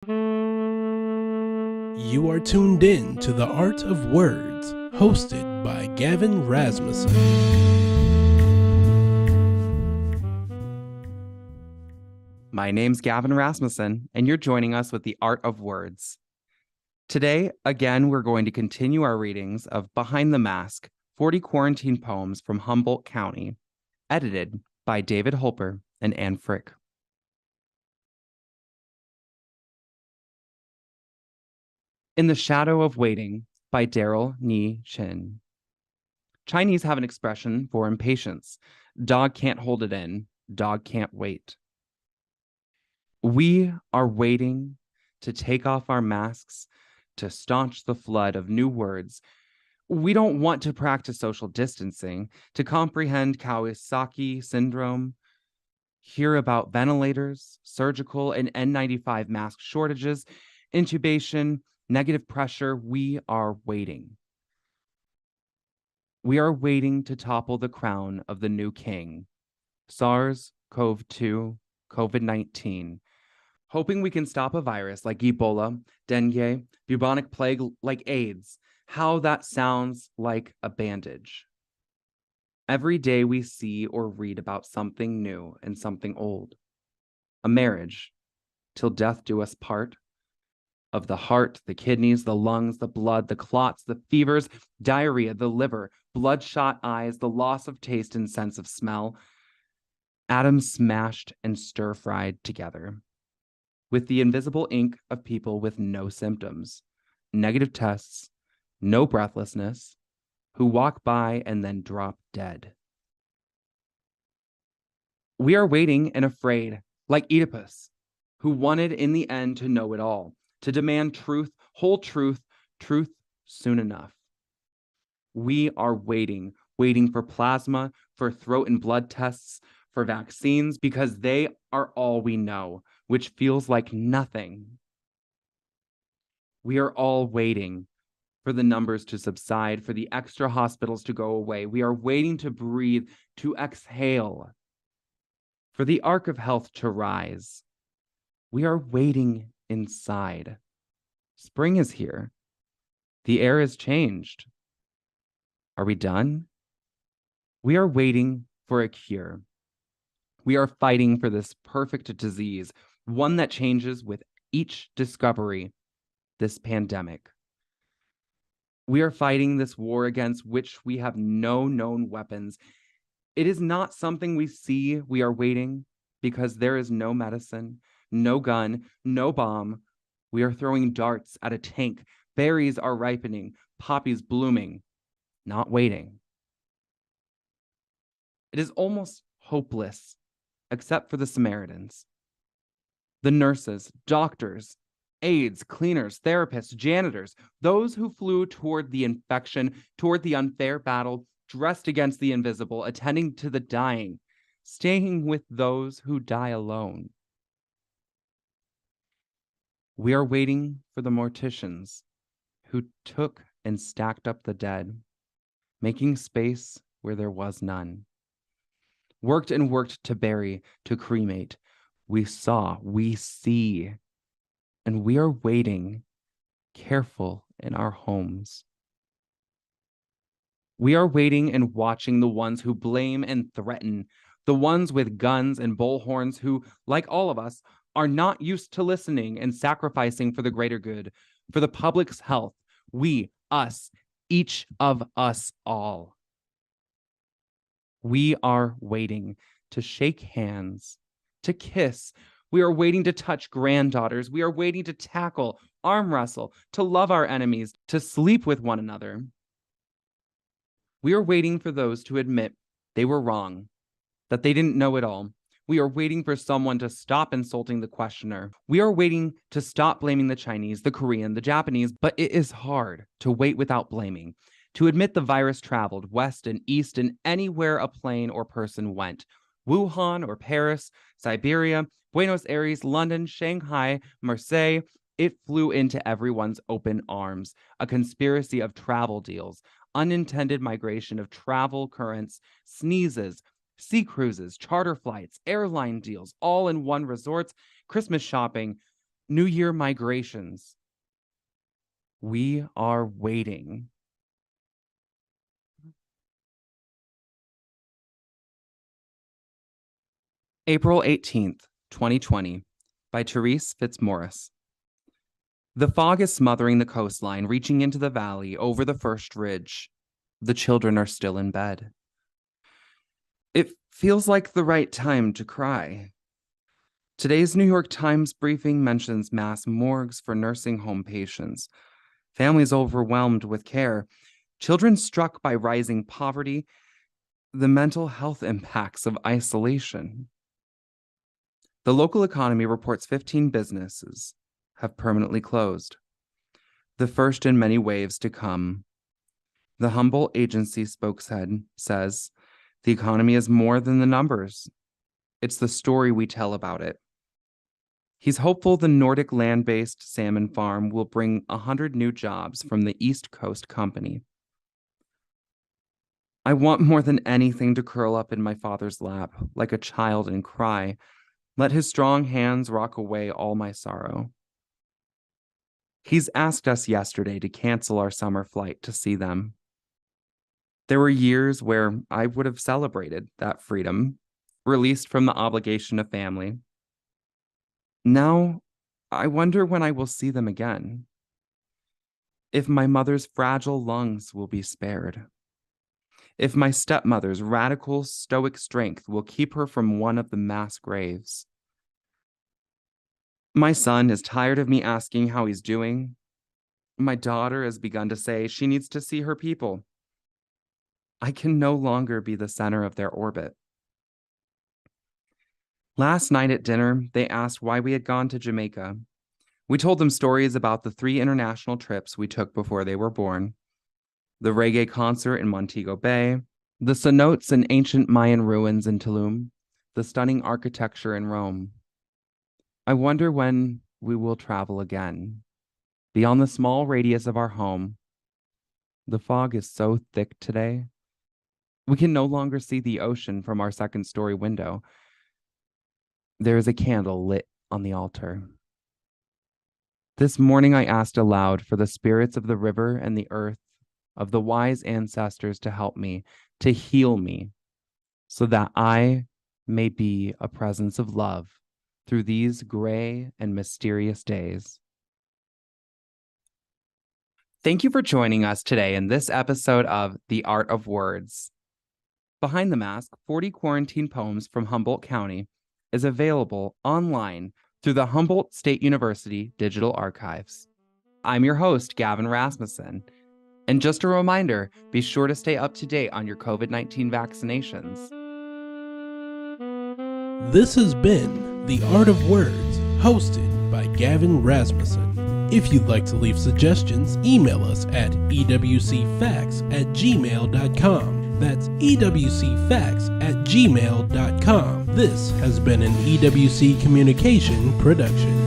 You are tuned in to The Art of Words, hosted by Gavin Rasmussen. My name's Gavin Rasmussen, and you're joining us with The Art of Words. Today, again, we're going to continue our readings of Behind the Mask, 40 Quarantine Poems from Humboldt County, edited by David Holper and Anne Fricke. In the Shadow of Waiting by Daryl Ni Chin. Chinese have an expression for impatience. Dog can't hold it in, dog can't wait. We are waiting to take off our masks, to staunch the flood of new words. We don't want to practice social distancing, to comprehend Kawasaki syndrome, hear about ventilators, surgical and N95 mask shortages, intubation, negative pressure. We are waiting. We are waiting to topple the crown of the new king, SARS-CoV-2, COVID-19, hoping we can stop a virus like Ebola, dengue, bubonic plague like AIDS. How that sounds like a bandage. Every day we see or read about something new and something old. A marriage, till death do us part. Of the heart, the kidneys, the lungs, the blood, the clots, the fevers, diarrhea, the liver, bloodshot eyes, the loss of taste and sense of smell. Atoms smashed and stir-fried together. With the invisible ink of people with no symptoms, negative tests, no breathlessness, who walk by and then drop dead. We are waiting and afraid, like Oedipus, who wanted in the end to know it all, to demand truth, whole truth, truth soon enough. We are waiting for plasma, for throat and blood tests, for vaccines, because they are all we know, which feels like nothing. We are all waiting for the numbers to subside, for the extra hospitals to go away. We are waiting to breathe, to exhale, for the arc of health to rise. We are waiting inside. Spring is here. The air has changed. Are we done? We are waiting for a cure. We are fighting for this perfect disease, one that changes with each discovery, this pandemic. We are fighting this war against which we have no known weapons. It is not something we see. We are waiting because there is no medicine, no gun, no bomb. We are throwing darts at a tank. Berries are ripening, poppies blooming, not waiting. It is almost hopeless, except for the Samaritans. The nurses, doctors, aides, cleaners, therapists, janitors, those who flew toward the infection, toward the unfair battle, dressed against the invisible, attending to the dying, staying with those who die alone. We are waiting for the morticians who took and stacked up the dead, making space where there was none. Worked and worked to bury, to cremate. We saw, we see, and we are waiting, careful in our homes. We are waiting and watching the ones who blame and threaten, the ones with guns and bullhorns who, like all of us, are not used to listening and sacrificing for the greater good, for the public's health. We, us, each of us all. We are waiting to shake hands, to kiss. We are waiting to touch granddaughters. We are waiting to tackle, arm wrestle, to love our enemies, to sleep with one another. We are waiting for those to admit they were wrong, that they didn't know it all. We are waiting for someone to stop insulting the questioner. We are waiting to stop blaming the Chinese, the Korean, the Japanese, but it is hard to wait without blaming, to admit the virus traveled west and east and anywhere a plane or person went. Wuhan or Paris, Siberia, Buenos Aires, London, Shanghai, Marseille, it flew into everyone's open arms, a conspiracy of travel deals, unintended migration of travel currents, sneezes, sea cruises, charter flights, airline deals, all in one resorts, Christmas shopping, New Year migrations. We are waiting. April 18th, 2020, by Therese Fitzmaurice. The fog is smothering the coastline, reaching into the valley over the first ridge. The children are still in bed. It feels like the right time to cry. Today's New York Times briefing mentions mass morgues for nursing home patients, families overwhelmed with care, children struck by rising poverty, the mental health impacts of isolation. The local economy reports 15 businesses have permanently closed, the first in many waves to come. The Humboldt agency spokeshead says, the economy is more than the numbers. It's the story we tell about it. He's hopeful the Nordic land-based salmon farm will bring 100 new jobs from the East Coast company. I want more than anything to curl up in my father's lap like a child and cry. Let his strong hands rock away all my sorrow. He's asked us yesterday to cancel our summer flight to see them. There were years where I would have celebrated that freedom, released from the obligation of family. Now, I wonder when I will see them again. If my mother's fragile lungs will be spared. If my stepmother's radical stoic strength will keep her from one of the mass graves. My son is tired of me asking how he's doing. My daughter has begun to say she needs to see her people. I can no longer be the center of their orbit. Last night at dinner, they asked why we had gone to Jamaica. We told them stories about the 3 international trips we took before they were born. The reggae concert in Montego Bay, the cenotes and ancient Mayan ruins in Tulum, the stunning architecture in Rome. I wonder when we will travel again, beyond the small radius of our home. The fog is so thick today. We can no longer see the ocean from our second-story window. There is a candle lit on the altar. This morning I asked aloud for the spirits of the river and the earth, of the wise ancestors to help me, to heal me, so that I may be a presence of love through these gray and mysterious days. Thank you for joining us today in this episode of The Art of Words. Behind the Mask, 40 Quarantine Poems from Humboldt County is available online through the Humboldt State University Digital Archives. I'm your host, Gavin Rasmussen. And just a reminder, be sure to stay up to date on your COVID-19 vaccinations. This has been The Art of Words, hosted by Gavin Rasmussen. If you'd like to leave suggestions, email us at ewcfacts@gmail.com. That's ewcfacts@gmail.com. This has been an EWC Communication production.